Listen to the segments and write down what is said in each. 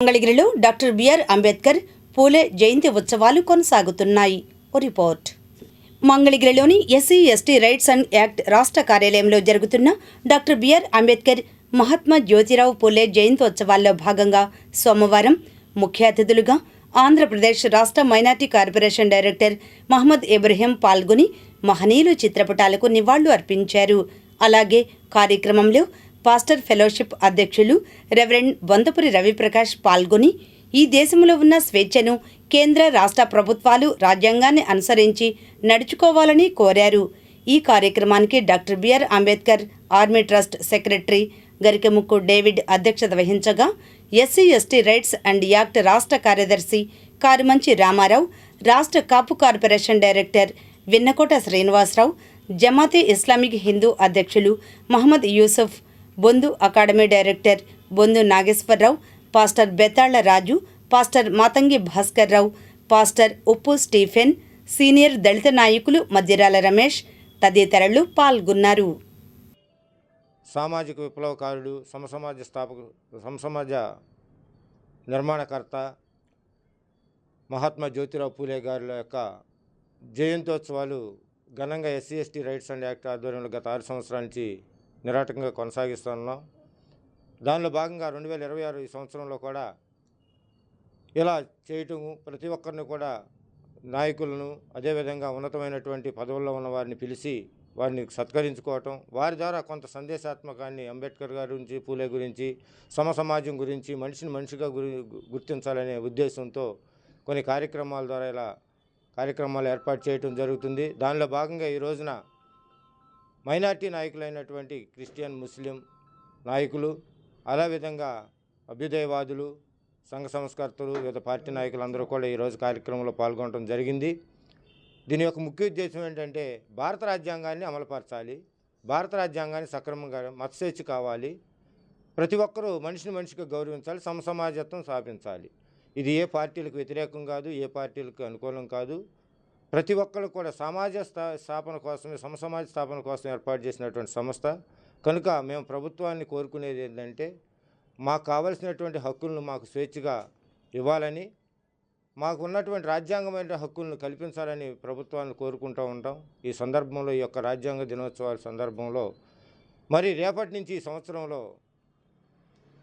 మంగళగిరిలో doctor BR Ambedkar Phule జయంతి ఉత్సవాలు కొనసాగుతున్నాయి. రిపోర్ట్. మంగళగిరిలోని SC ST rights and act రాష్ట్ర కార్యాలయంలో జరుగుతున్న డాక్టర్ బిఆర్ అంబేద్కర్ మహాత్మా జ్యోతిరావు పూలే జయంతోత్సవాల్లో భాగంగా సోమవారం ముఖ్య అతిథులుగా ఆంధ్రప్రదేశ్ రాష్ట్ర minority corporation director Mohammed Ibrahim పాల్గొని మహనీయులు చిత్రపటాలకు నివాళులు అర్పించారు. అలాగే కార్యక్రమంలో పాస్టర్ ఫెలోషిప్ అధ్యక్షులు రెవరెండ్ బొంతపురి రవిప్రకాష్ పాల్గొని ఈ దేశంలో ఉన్న స్వేచ్ఛను కేంద్ర రాష్ట్ర ప్రభుత్వాలు రాజ్యాంగాన్ని అనుసరించి నడుచుకోవాలని కోరారు. ఈ కార్యక్రమానికి doctor BR Ambedkar army trust secretary Garikemukku David అధ్యక్షత వహించగా SC ST rights and act రాష్ట్ర కార్యదర్శి కారుమంచి రామారావు, రాష్ట్ర Kapu corporation director Vinnakota Srinivasarao, Jamaat e Islamic Hindu అధ్యక్షులు Mohammed Yusuf, Bondu academy director Bondu Nageswararao, pastor Bethalla Raju, pastor Matangi Bhaskarrao, pastor Uppu Stephen, senior Dalit నాయకులు మధ్యరాల రమేష్ తదితరులు పాల్గొన్నారు. సామాజిక విప్లవకారుడు, సమసమాజ నిర్మాణకర్త మహాత్మా జ్యోతిరావు పూలే గారి యొక్క జయంతోత్సవాలు ఘనంగా SC ST rights and act ఆధ్వర్యంలో గత 6 సంవత్సరాల నుంచి నిరాటంగా కొనసాగిస్తున్నాం. దానిలో భాగంగా 2026 ఈ సంవత్సరంలో కూడా ఇలా చేయటం, ప్రతి ఒక్కరిని కూడా నాయకులను అదేవిధంగా ఉన్నతమైనటువంటి పదవుల్లో ఉన్న వారిని పిలిచి వారిని సత్కరించుకోవటం, వారి ద్వారా కొంత సందేశాత్మకాన్ని అంబేద్కర్ గారి గురించి, పూలే గురించి, సమాజం గురించి, మనిషిని మనిషిగా గుర్తించాలనే ఉద్దేశంతో కొన్ని కార్యక్రమాల ద్వారా ఇలా కార్యక్రమాలు ఏర్పాటు చేయటం జరుగుతుంది. దానిలో భాగంగా ఈ రోజున మైనార్టీ నాయకులైనటువంటి క్రిస్టియన్, ముస్లిం నాయకులు, అదేవిధంగా అభ్యుదయవాదులు, సంఘ సంస్కర్తలు, వివిధ పార్టీ నాయకులందరూ కూడా ఈరోజు కార్యక్రమంలో పాల్గొనడం జరిగింది. దీని యొక్క ముఖ్య ఉద్దేశం ఏంటంటే భారత రాజ్యాంగాన్ని అమలుపరచాలి, భారత రాజ్యాంగాన్ని సక్రమంగా మతస్వేచ్ఛ కావాలి, ప్రతి ఒక్కరూ మనిషిని మనిషిగా గౌరవించాలి, సమసమాజత్వం స్థాపించాలి. ఇది ఏ పార్టీలకు వ్యతిరేకం కాదు, ఏ పార్టీలకు అనుకూలం కాదు. ప్రతి ఒక్కరు కూడా సమాజ స్థాపన కోసమే, సమసమాజ స్థాపన కోసం ఏర్పాటు చేసినటువంటి సంస్థ కనుక మేము ప్రభుత్వాన్ని కోరుకునేది ఏంటంటే మాకు కావలసినటువంటి హక్కులను మాకు స్వేచ్ఛగా ఇవ్వాలని, మాకు ఉన్నటువంటి రాజ్యాంగమైన హక్కులను కల్పించాలని ప్రభుత్వాన్ని కోరుకుంటూ ఉంటాం. ఈ సందర్భంలో ఈ యొక్క రాజ్యాంగ దినోత్సవాల సందర్భంలో మరి రేపటి నుంచి ఈ సంవత్సరంలో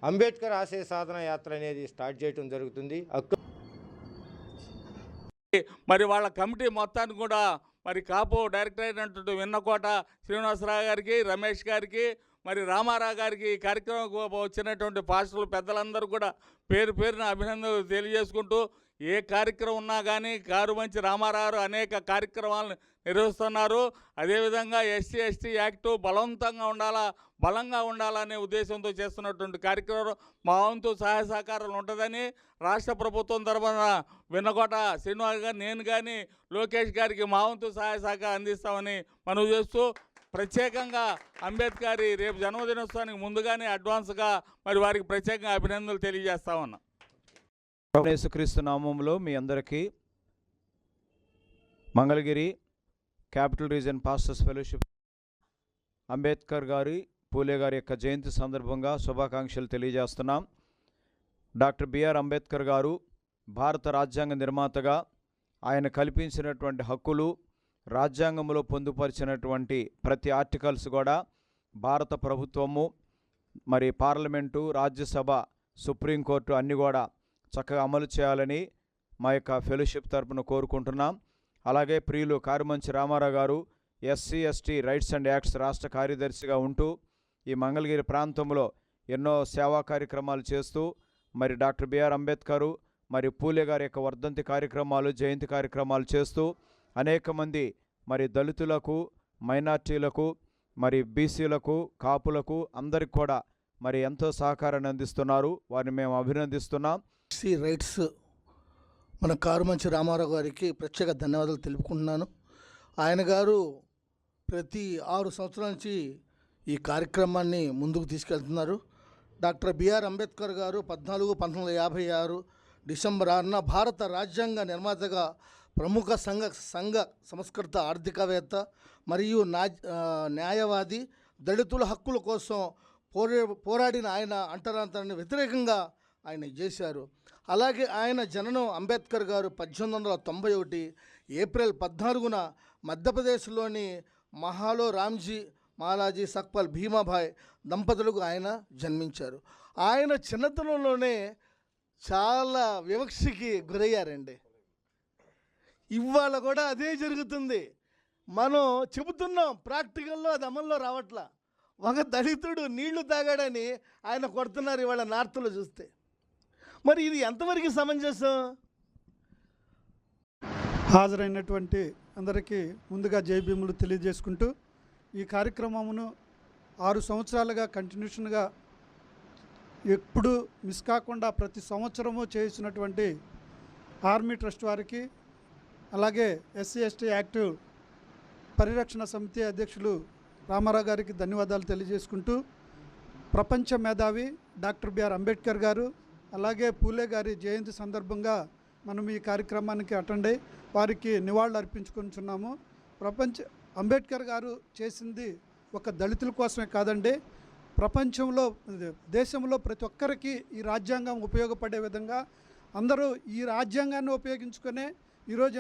అంబేద్కర్ ఆశయ సాధన యాత్ర అనేది స్టార్ట్ చేయడం జరుగుతుంది. మరి వాళ్ళ కమిటీ మొత్తాన్ని కూడా మరి కాపు డైరెక్టర్ అయినటువంటి విన్నకోట శ్రీనివాసరావు గారికి, రమేష్ గారికి, మరి రామారావు గారికి, ఈ కార్యక్రమం వచ్చినటువంటి పాస్టర్లు పెద్దలందరూ కూడా పేరు పేరున అభినందనలు తెలియజేసుకుంటూ, ఏ కార్యక్రమం ఉన్నా కానీ కారుమంచి రామారావు అనేక కార్యక్రమాలను నిర్వహిస్తున్నారు. అదేవిధంగా ఎస్సీ ఎస్టీ యాక్టు బలంగా ఉండాలనే ఉద్దేశంతో చేస్తున్నటువంటి కార్యక్రమం మా వంతు సహాయ సహకారాలు ఉంటుందని రాష్ట్ర ప్రభుత్వం తరఫున విన్నకోట శ్రీనివాస్ గారు, నేను కానీ లోకేష్ గారికి మా వంతు సహాయ సహకారం అందిస్తామని మనవి చేస్తూ, ప్రత్యేకంగా అంబేద్కర్ రేపు జన్మదినోత్సవానికి ముందుగానే అడ్వాన్స్గా మరి వారికి ప్రత్యేకంగా అభినందనలు తెలియజేస్తా ఉన్నా. యేసుక్రీస్తు నామంలో మీ అందరికీ Mangalagiri capital region pastors fellowship Ambedkar గారి, పూలే గారి యొక్క జయంతి సందర్భంగా శుభాకాంక్షలు తెలియజేస్తున్నాం. డాక్టర్ బిఆర్ అంబేద్కర్ గారు భారత రాజ్యాంగ నిర్మాతగా ఆయన కల్పించినటువంటి హక్కులు, రాజ్యాంగంలో పొందుపరిచినటువంటి ప్రతి ఆర్టికల్స్ కూడా భారత ప్రభుత్వము, మరి పార్లమెంటు, రాజ్యసభ, సుప్రీంకోర్టు అన్నీ కూడా చక్కగా అమలు చేయాలని మా యొక్క ఫెలోషిప్ తరపున కోరుకుంటున్నాం. అలాగే ప్రియులు కారుమంచి రామారావు గారు SC ST rights and acts రాష్ట్ర కార్యదర్శిగా ఉంటూ ఈ మంగళగిరి ప్రాంతంలో ఎన్నో సేవా కార్యక్రమాలు చేస్తూ, మరి డాక్టర్ బిఆర్ అంబేద్కర్ మరి పూలే గారి యొక్క వర్ధంతి కార్యక్రమాలు, జయంతి కార్యక్రమాలు చేస్తూ అనేక మంది మరి దళితులకు, మైనార్టీలకు, మరి బీసీలకు, కాపులకు అందరికి కూడా మరి ఎంతో సహకారాన్ని అందిస్తున్నారు. వారిని మేము అభినందిస్తున్నాం. ఎస్సీ రైట్స్ మన కారుమంచి రామారావు గారికి ప్రత్యేక ధన్యవాదాలు తెలుపుకుంటున్నాను. ఆయన గారు ప్రతి 6 సంవత్సరాల నుంచి ఈ కార్యక్రమాన్ని ముందుకు తీసుకెళ్తున్నారు. డాక్టర్ బిఆర్ అంబేద్కర్ గారు 14, 1956 డిసెంబర్ 6న భారత రాజ్యాంగ నిర్మాతగా, ప్రముఖ సంఘ సంస్కృత, ఆర్థికవేత్త మరియు న్యాయవాది, దళితుల హక్కుల కోసం పోరాడిన ఆయన అంటరాంతరాన్ని వ్యతిరేకంగా ఆయన చేశారు. అలాగే ఆయన జననం అంబేద్కర్ గారు 1891 ఏప్రిల్ 14న మధ్యప్రదేశ్లోని మహాలో రామ్జీ మాలాజీ సక్పాల్ భీమాభాయ్ దంపతులకు ఆయన జన్మించారు. ఆయన చిన్నతనంలోనే చాలా వివక్షకి గురయ్యారండి. ఇవాళ కూడా అదే జరుగుతుంది. మనం చెబుతున్నాం, ప్రాక్టికల్లో అది అమల్లో రావట్లా. ఒక దళితుడు నీళ్లు తాగాడని ఆయన కొడుతున్నారు ఇవాళ నార్త్లో చూస్తే. మరి ఇది ఎంతవరకు సమంజసం? హాజరైనటువంటి అందరికీ ముందుగా జైభీములు తెలియజేసుకుంటూ, ఈ కార్యక్రమమును 6 సంవత్సరాలుగా కంటిన్యూషన్గా ఎప్పుడు మిస్ కాకుండా ప్రతి సంవత్సరము చేసినటువంటి ఆర్మీ ట్రస్ట్ వారికి, అలాగే ఎస్సీ ఎస్టీ యాక్ట్ పరిరక్షణ సమితి అధ్యక్షులు రామారావు గారికి ధన్యవాదాలు తెలియజేసుకుంటూ, ప్రపంచ మేధావి డాక్టర్ బిఆర్ అంబేద్కర్ గారు అలాగే పూలే గారి జయంతి సందర్భంగా మనం ఈ కార్యక్రమానికి అటెండ్ అయ్యి వారికి నివాళులు అర్పించుకుంటున్నాము. అంబేద్కర్ గారు చేసింది ఒక దళితుల కోసమే కాదండి, ప్రపంచంలో దేశంలో ప్రతి ఒక్కరికి ఈ రాజ్యాంగం ఉపయోగపడే విధంగా అందరూ ఈ రాజ్యాంగాన్ని ఉపయోగించుకునే ఈరోజు